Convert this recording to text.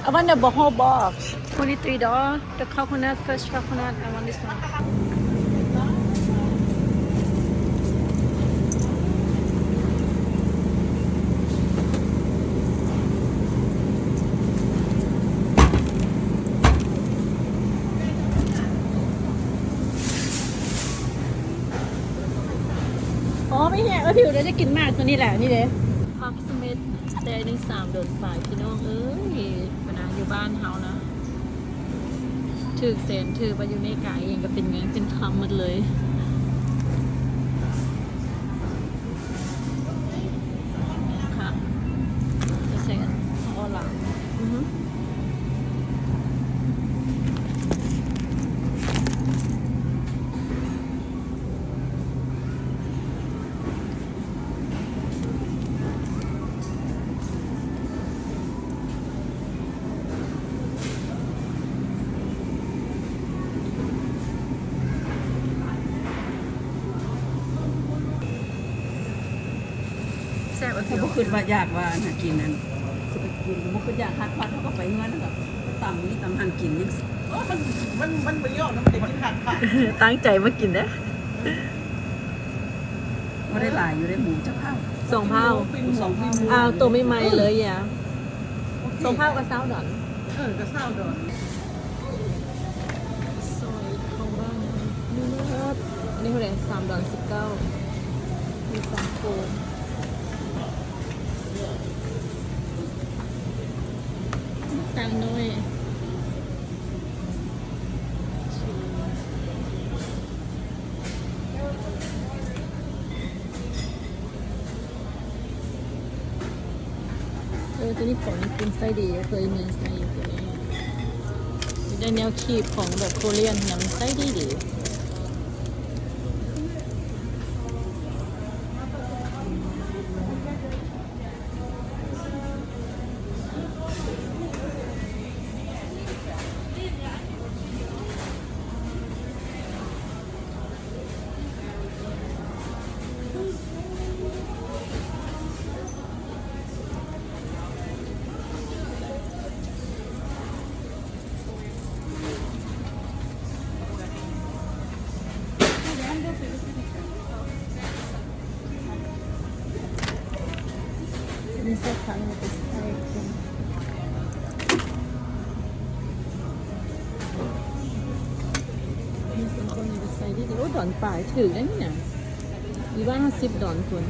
I want the whole box. $23. The coconut, fresh coconut. I want this one. อ๋อไม่แห้งผิวเราจะกินมากตัวนี้แหละนี่เด้พักสมิธแต่หนึ่ง3 โดนฝ่ายพี่น้องเอ้ยปนะอยู่บ้านเฮานะถือเซนถือไปอยู่ในกายเองก็เป็นเงินเป็นคำหมดเลยค่ะจะใช้กันออนไลน์ถ้าบุขึ้นว่าอยากว่าน่ะกินนั้นสิไปกินบุขึ้นอยากคัดพัดเขาก็ไปเงินแล้วก็ต่ำนี่ต่ำหันกินยังมันไปย่อน้ำเด็กที่ขาดค่ะ ตั้งใจมากินนะก็ได้หลายอยู่ได้หมูจะเผา2 เผาอ้าวตัวไม่ไหมเลยอ่ะ2 เผากับ20 ดอลกับ20 ดอลซอยของบ้านนี่นะครับอันนี้เท่าไหร่$3.19มี2 โฟมตังน้อยตัวนี้ของกินไส้ดีเคยมีไส้อยู่ตัวนี้ได้แนวคีบของแบบโคเรียนน้ำไส้ดีมีเส้นทางมันเป็นไส้มีคนมีไส้ที่โอ้ดอนป่ายถือได้ไหมเนี่ยมีบ้าน10 ดอนคน